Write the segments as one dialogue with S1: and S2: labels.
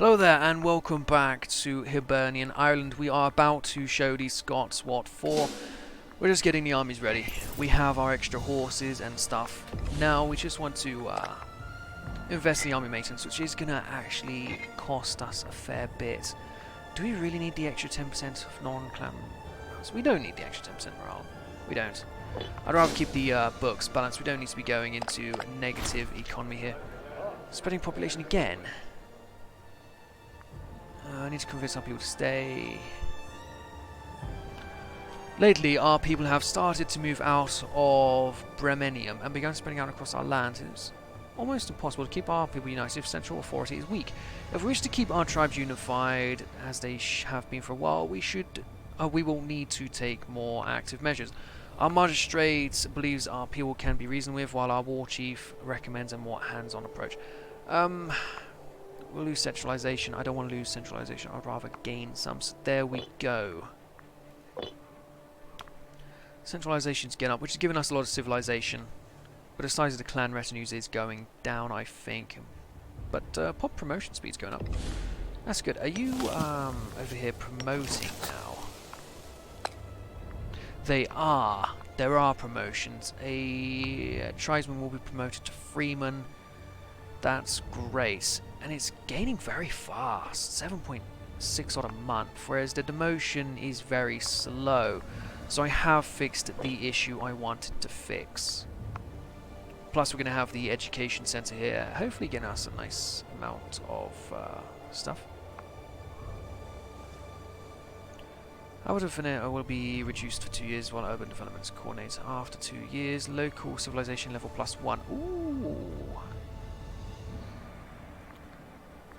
S1: Hello there and welcome back to Hibernian Ireland. We are about to show these Scots what for. We're just getting the armies ready. We have our extra horses and stuff. Now we just want to invest in the army maintenance, which is going to actually cost us a fair bit. Do we really need the extra 10% of non-clan morals? We don't need the extra 10% morale. We don't. I'd rather keep the books balanced. We don't need to be going into a negative economy here. Spreading population again. I need to convince our people to stay. Lately, our people have started to move out of Bremenium and begun spreading out across our land. It's almost impossible to keep our people united if central authority is weak. If we wish to keep our tribes unified, as they have been for a while, we will need to take more active measures. Our magistrate believes our people can be reasoned with, while our war chief recommends a more hands-on approach. We'll lose centralization. I don't want to lose centralization. I'd rather gain some. So there we go. Centralization's getting up, which is giving us a lot of civilization. But the size of the clan retinues is going down, I think. But pop promotion speed's going up. That's good. Are you over here promoting now? They are. There are promotions. A tribesman will be promoted to freeman. That's great. And it's gaining very fast, 7.6 odd a month, whereas the demotion is very slow. So I have fixed the issue I wanted to fix. Plus we're going to have the education centre here, hopefully getting us a nice amount of stuff. Urban development will be reduced for 2 years, while urban developments coordinate after 2 years. Local civilization level +1. Ooh.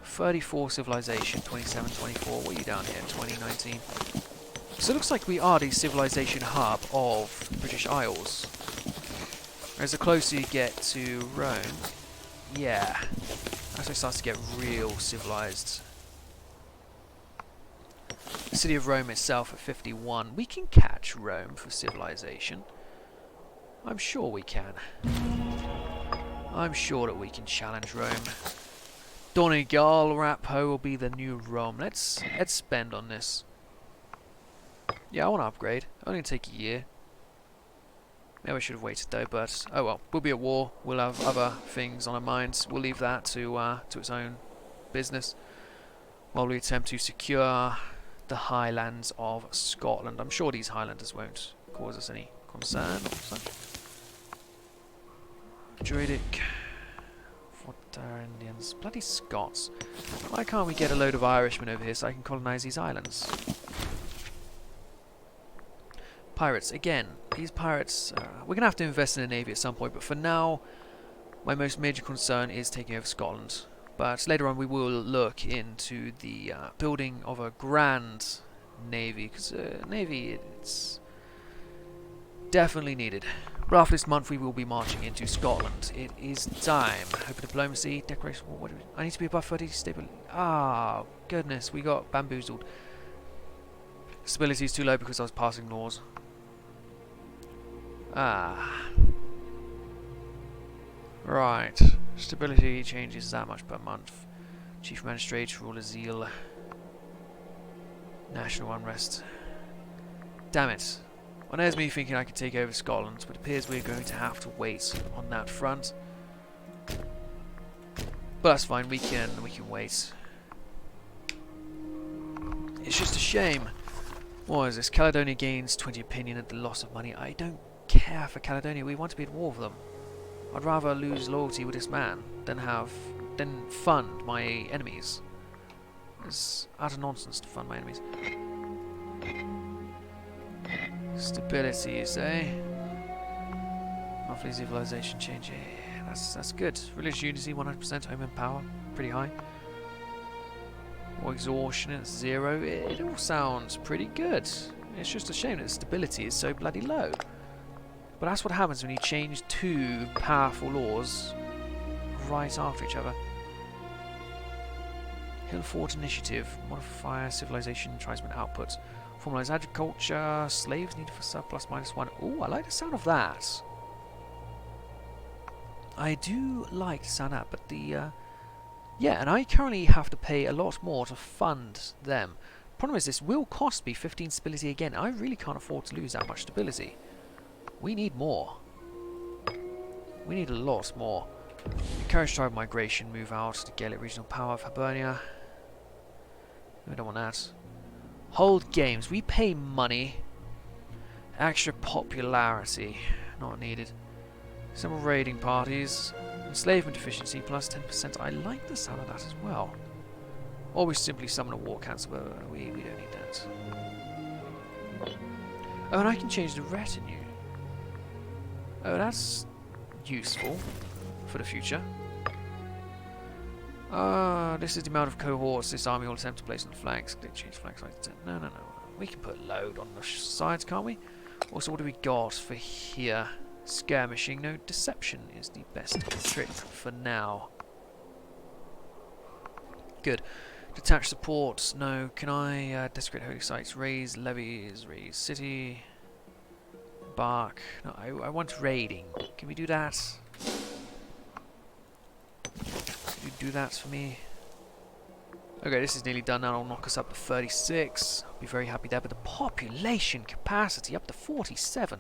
S1: 34 civilization, 27, 24. What are you down here? 2019. So it looks like we are the civilization hub of the British Isles. As the closer you get to Rome, yeah, as it starts to get real civilized. The city of Rome itself at 51. We can catch Rome for civilization. I'm sure we can. I'm sure that we can challenge Rome. Donegal Rappo will be the new Rome. Let's spend on this. Yeah, I want to upgrade. Only take a year. Maybe I should have waited though, but oh well. We'll be at war. We'll have other things on our minds. We'll leave that to its own business while we attempt to secure the Highlands of Scotland. I'm sure these Highlanders won't cause us any concern or such. Druidic. Indians. Bloody Scots. Why can't we get a load of Irishmen over here so I can colonise these islands? Pirates. Again, these pirates... we're going to have to invest in a navy at some point, but for now, my most major concern is taking over Scotland. But later on we will look into the building of a grand navy, because navy, it's definitely needed. But after this month we will be marching into Scotland. It is time. Open diplomacy, decoration. What do we, I need to be above 30 stability. Ah, goodness, we got bamboozled. Stability is too low because I was passing laws. Ah. Right. Stability changes that much per month. Chief Magistrate, Rule of Zeal. National unrest. Damn it. Well, there's me thinking I could take over Scotland, but it appears we're going to have to wait on that front. But that's fine, we can wait. It's just a shame. What is this? Caledonia gains 20 opinion at the loss of money. I don't care for Caledonia, we want to be at war with them. I'd rather lose loyalty with this man than fund my enemies. It's utter nonsense to fund my enemies. Stability, you say? Monthly civilization change. Yeah, that's good. Religious unity, 100%. Home and power, pretty high. More exhaustion at 0. It all sounds pretty good. It's just a shame that stability is so bloody low. But that's what happens when you change two powerful laws right after each other. Hill Fort Initiative. Modify civilization, tribesman output. Formalize agriculture, slaves needed for surplus -1. Ooh, I like the sound of that. I do like the sound of that, but the Yeah, and I currently have to pay a lot more to fund them. Problem is, this will cost me 15 stability again. I really can't afford to lose that much stability. We need more. We need a lot more. Encourage tribe migration, move out to Gaelic regional power of Hibernia. We don't want that. Hold games. We pay money. Extra popularity. Not needed. Several raiding parties. Enslavement efficiency plus 10%. I like the sound of that as well. Or we simply summon a war council, but we don't need that. Oh, and I can change the retinue. Oh, that's useful for the future. This is the amount of cohorts this army will attempt to place on the flanks. They change flank size to 10. No, no, no. We can put load on the sides, can't we? Also, what do we got for here? Skirmishing. No, deception is the best trick for now. Good. Detach support. No. Can I desecrate holy sites? Raise levies. Raise city. Bark. No, I want raiding. Can we do that? Can you do that for me? Okay, this is nearly done now. It'll knock us up to 36. I'll be very happy there. But the population capacity up to 47.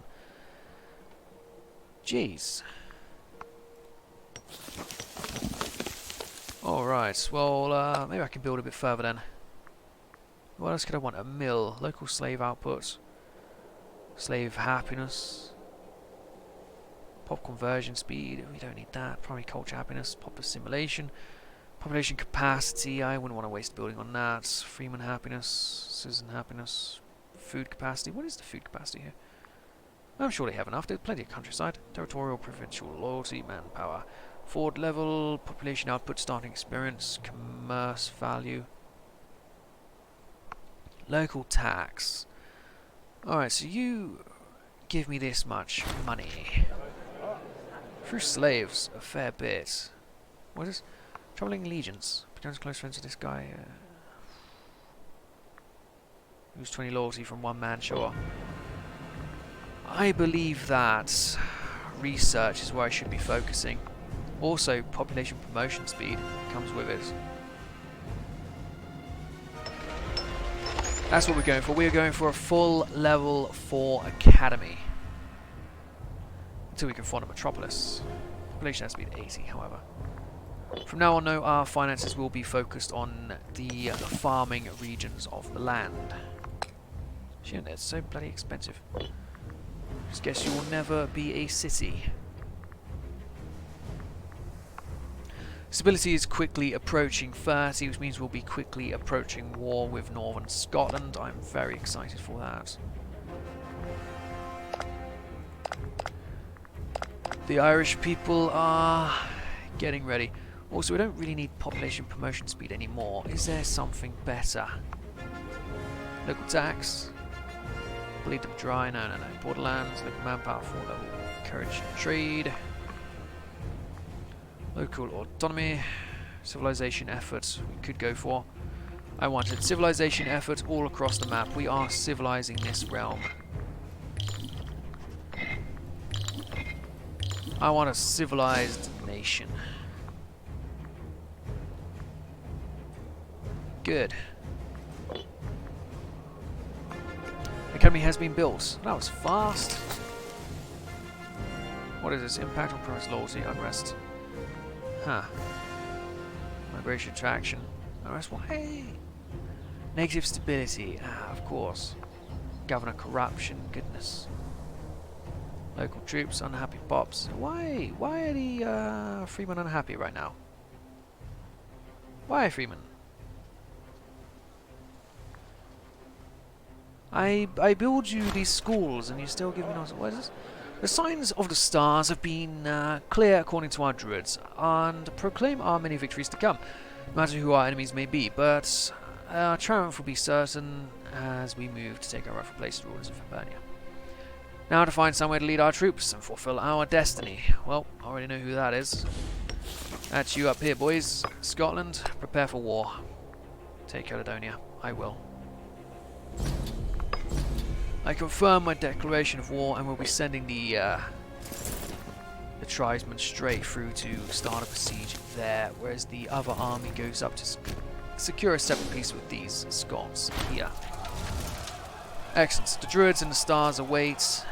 S1: Jeez. Alright, well, maybe I can build a bit further then. What else could I want? A mill. Local slave output. Slave happiness. Pop conversion speed. We don't need that. Primary culture happiness. Pop assimilation. Population capacity. I wouldn't want to waste building on that. Freeman happiness. Citizen happiness. Food capacity. What is the food capacity here? I'm sure they have enough. There's plenty of countryside. Territorial, provincial, loyalty, manpower. Ford level, population output, starting experience, commerce value. Local tax. Alright, so you give me this much money. Through slaves, a fair bit. What is this? Troubling allegiance. Becomes close friends with this guy. Lose 20 loyalty from one man, sure. I believe that research is where I should be focusing. Also, population promotion speed comes with it. That's what we're going for. We are going for a full level 4 academy. Until we can find a metropolis. Population has to be at 80, however. From now on, though, our finances will be focused on the farming regions of the land. Shit, it's so bloody expensive. Just guess you will never be a city. Stability is quickly approaching 30, which means we'll be quickly approaching war with Northern Scotland. I'm very excited for that. The Irish people are getting ready. Also, we don't really need population promotion speed anymore. Is there something better? Local tax. Bleed them dry. No, no, no. Borderlands. Local manpower. 4 level. Courage and trade. Local autonomy. Civilization effort. We could go for. I wanted civilization effort all across the map. We are civilizing this realm. I want a civilized nation. Good. Academy has been built. That was fast. What is this? Impact on premise loyalty, unrest. Huh. Migration attraction. Unrest, why? Negative stability. Ah, of course. Governor corruption. Goodness. Local troops, unhappy pops. Why? Why are the freemen unhappy right now? Why, freemen? I build you these schools and you still give me nonsense. What is this? The signs of the stars have been clear according to our druids, and proclaim our many victories to come, no matter who our enemies may be, but our triumph will be certain as we move to take our rightful place as rulers of Hibernia. Now to find somewhere to lead our troops and fulfill our destiny. Well, I already know who that is. That's you up here, boys. Scotland, prepare for war. Take Caledonia. I will. I confirm my declaration of war and will be sending the the tribesmen straight through to start up a siege there, whereas the other army goes up to secure a separate peace with these Scots here. Excellent. The Druids and the Stars await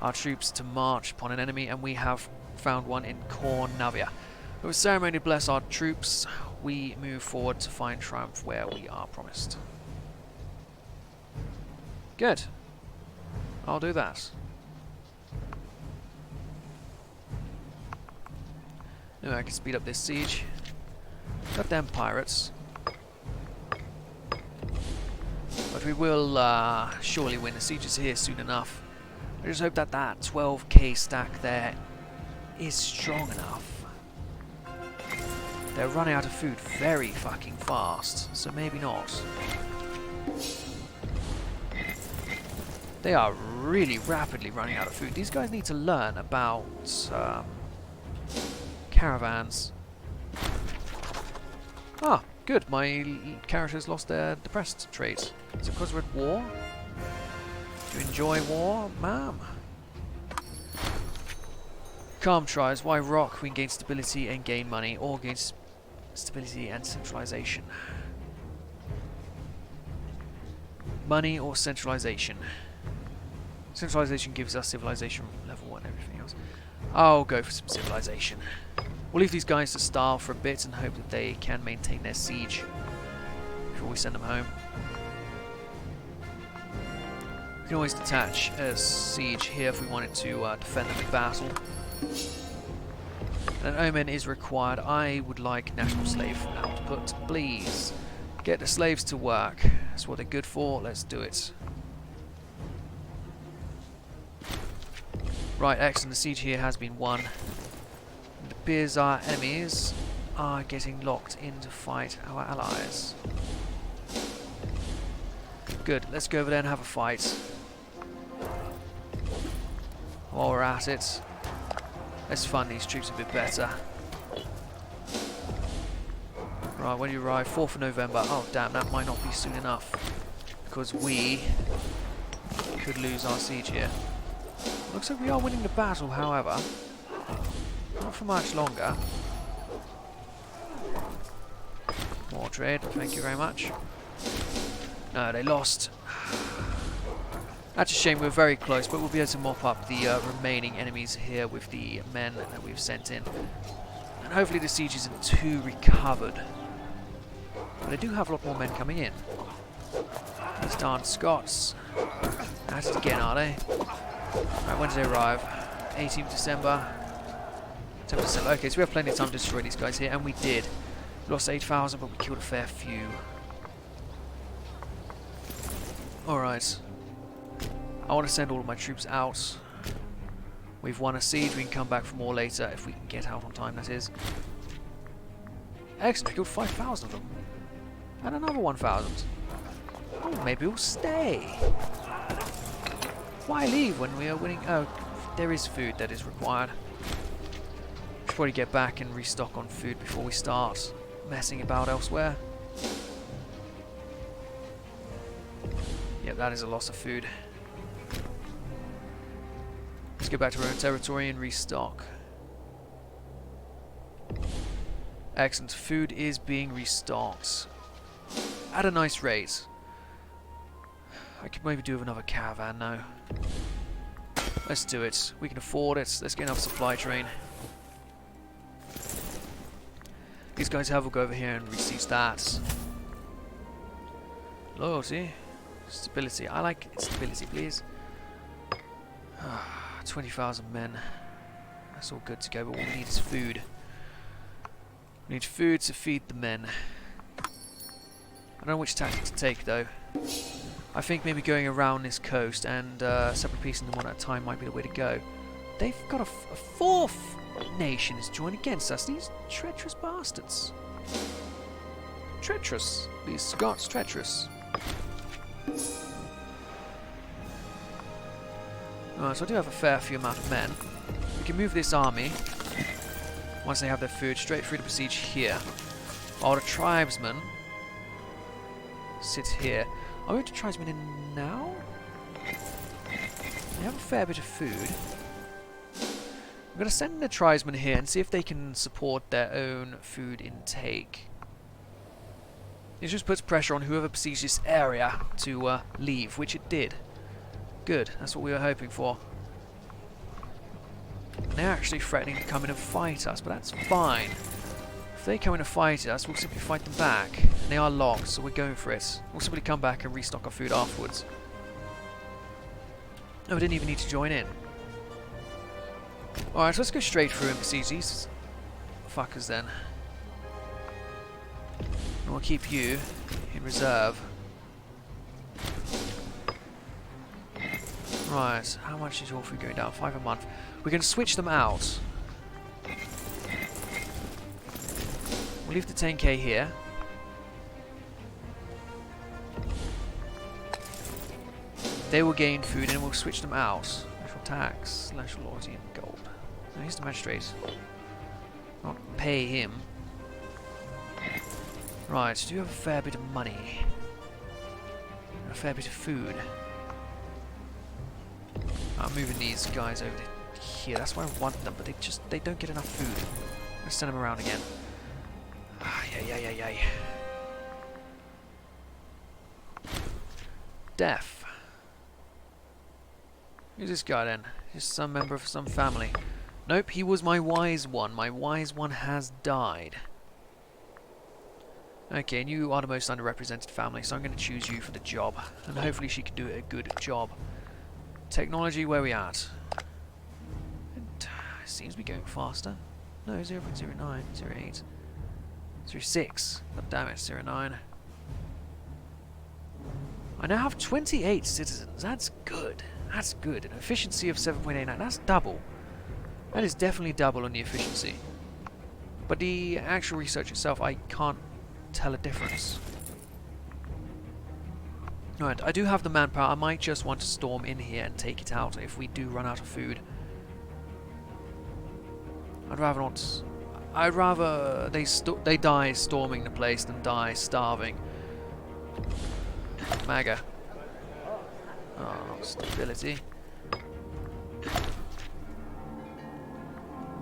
S1: our troops to march upon an enemy, and we have found one in Cornavia. With a ceremony to bless our troops, we move forward to find triumph where we are promised. Good. I'll do that. Maybe I can speed up this siege. Goddamn pirates. But we will surely win. The siege is here soon enough. I just hope that that 12k stack there is strong enough. They're running out of food very fucking fast, so maybe not. They are really rapidly running out of food. These guys need to learn about caravans. Ah, good. My characters lost their depressed trait. Is it because we're at war? Do you enjoy war, ma'am? Calm tries. Why rock? We can gain stability and gain money, or gain stability and centralization. Money or centralization. Centralization gives us civilization level and everything else. I'll go for some civilization. We'll leave these guys to starve for a bit and hope that they can maintain their siege before we send them home. We can always detach a siege here if we wanted to defend them in battle. And an omen is required. I would like national slave output, please. Get the slaves to work. That's what they're good for. Let's do it. Right, excellent. The siege here has been won. It appears our enemies are getting locked in to fight our allies. Good. Let's go over there and have a fight. While we're at it, let's fund these troops a bit better. Right, when do you arrive? 4th of November. Oh, damn, that might not be soon enough. Because we could lose our siege here. Looks like we are winning the battle, however. Not for much longer. More trade, thank you very much. No, they lost. That's a shame, we're very close, but we'll be able to mop up the remaining enemies here with the men that we've sent in. And hopefully the siege isn't too recovered. But I do have a lot more men coming in. These darn Scots. At it again, are they? Right, when did they arrive? 18th December. 10th December. Okay, so we have plenty of time to destroy these guys here, and we did. We lost 8,000, but we killed a fair few. Alright. I want to send all of my troops out. We've won a siege, we can come back for more later, if we can get out on time, that is. Excellent, we killed 5,000 of them. And another 1,000. Oh, maybe we'll stay. Why leave when we are winning? Oh, there is food that is required. Should probably get back and restock on food before we start messing about elsewhere. Yep, that is a loss of food. Let's go back to our own territory and restock. Excellent. Food is being restocked at a nice rate. I could maybe do with another caravan now. Let's do it. We can afford it. Let's get another supply train. These guys have will go over here and receive stats. Loyalty. Stability. I like stability, please. 20,000 men. That's all good to go, but what we need is food. We need food to feed the men. I don't know which tactic to take, though. I think maybe going around this coast and separate piecing them one at a time might be the way to go. They've got a fourth nation has joined against us. These treacherous bastards. Treacherous. These Scots treacherous. Alright, so I do have a fair few amount of men. We can move this army, once they have their food, straight through to besiege here. While the tribesmen sit here. I'll move the tribesmen in now. They have a fair bit of food. going to send the tribesmen here and see if they can support their own food intake. It just puts pressure on whoever besieges this area to leave, which it did. Good, that's what we were hoping for. And they're actually threatening to come in and fight us, but that's fine. If they come in and fight us, we'll simply fight them back. And they are locked, so we're going for it. We'll simply come back and restock our food afterwards. No, we didn't even need to join in. Alright, so let's go straight through and besiege these fuckers then. And we'll keep you in reserve. Right, how much is your food going down? 5 a month. We're going to switch them out. We'll leave the 10k here. They will gain food and we'll switch them out. National tax, national loyalty and gold. So here's the magistrate. Not pay him. Right, do you have a fair bit of money? A fair bit of food. I'm moving these guys over to here. That's why I want them, but they don't get enough food. Let's send them around again. Ah, yeah. Death. Who's this guy then? Just some member of some family. Nope, he was my wise one. My wise one has died. Okay, and you are the most underrepresented family, so I'm going to choose you for the job. And hopefully she can do a good job. Technology, where are we at? It seems to be going faster. No, 0.09, 0.8, 0.6. God damn it, 0.9. I now have 28 citizens. That's good. That's good. An efficiency of 7.89. That's double. That is definitely double on the efficiency. But the actual research itself, I can't tell a difference. Right, I do have the manpower. I might just want to storm in here and take it out if we do run out of food. I'd rather not. I'd rather they die storming the place than die starving. MAGA. Oh, stability.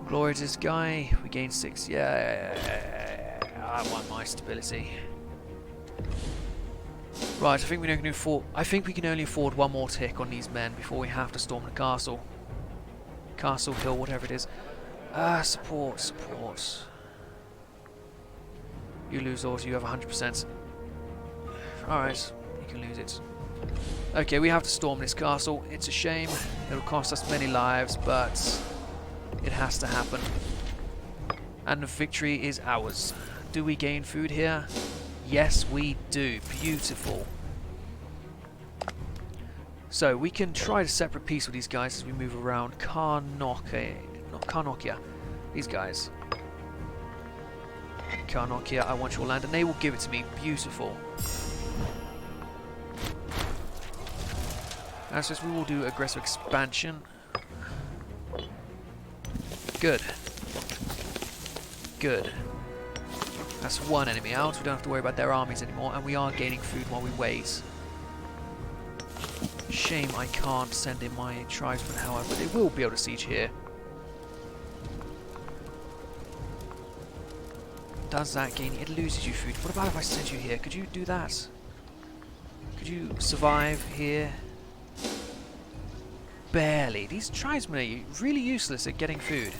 S1: Glory to this guy. We gain 6. Yeah, I want my stability. Right, I think we can afford. I think we can only afford one more tick on these men before we have to storm the castle. Castle Hill, whatever it is. Support. You lose also. You have 100%. All right, you can lose it. Okay, we have to storm this castle. It's a shame. It'll cost us many lives, but it has to happen. And the victory is ours. Do we gain food here? Yes, we do. Beautiful. So, we can try to separate peace with these guys as we move around. Carnokia. These guys. Carnokia, I want your land, and they will give it to me. Beautiful. As such, we will do aggressive expansion. Good. Good. That's one enemy out. We don't have to worry about their armies anymore, and we are gaining food while we wait. Shame I can't send in my tribesmen, however, they will be able to siege here. Does that gain? It loses you food. What about if I send you here? Could you do that? Could you survive here? Barely. These tribesmen are really useless at getting food.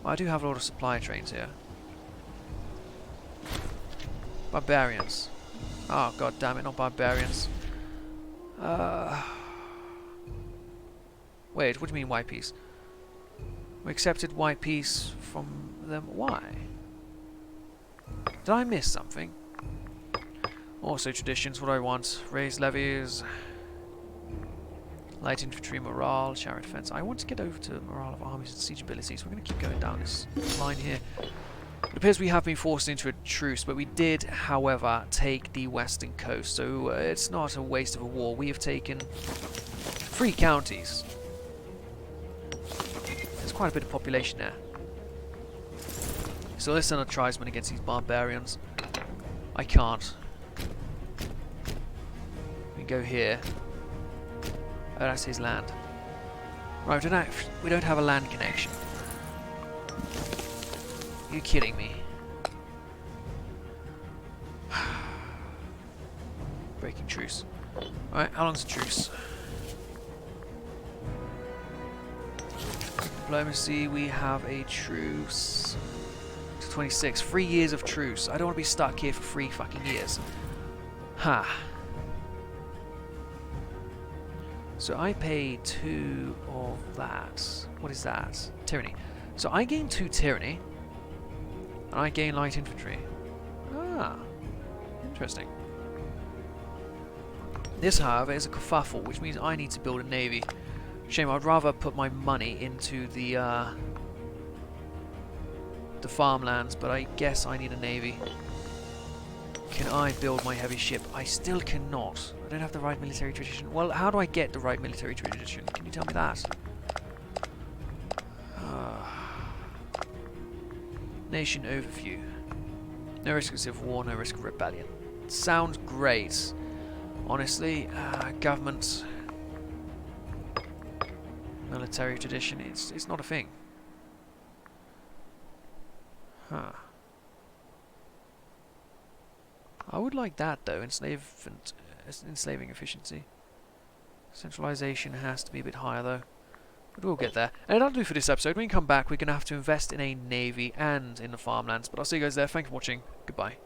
S1: Well, I do have a lot of supply trains here. Barbarians. Oh, god damn it, not barbarians. Wait, what do you mean white peace? We accepted white peace from them. Why? Did I miss something? Also traditions, what do I want? Raise levies. Light infantry morale, chariot defense. I want to get over to morale of armies and siege abilities. We're going to keep going down this line here. It appears we have been forced into a truce, but we did, however, take the western coast, so it's not a waste of a war. We have taken 3 counties. There's quite a bit of population there. So let's send a tribesman against these barbarians. I can't. We go here. Oh, that's his land. Right, we don't have a land connection. Are you kidding me? Breaking truce. Alright, how long's the truce? Diplomacy, we have a truce to 26. 3 years of truce. I don't want to be stuck here for 3 fucking years. Ha. So I pay 2 of that. What is that? Tyranny. So I gain 2 tyranny, and I gain light infantry. Ah, interesting. This, however, is a kerfuffle, which means I need to build a navy. Shame, I'd rather put my money into the farmlands, but I guess I need a navy. Can I build my heavy ship? I still cannot. I don't have the right military tradition. Well, how do I get the right military tradition? Can you tell me that? Nation overview. No risk of civil war, no risk of rebellion. Sounds great. Honestly, government, military tradition, it's not a thing. Huh. I would like that though, enslaving efficiency. Centralization has to be a bit higher though. But we'll get there. And that'll do for this episode. When we come back, we're going to have to invest in a navy and in the farmlands. But I'll see you guys there. Thanks for watching. Goodbye.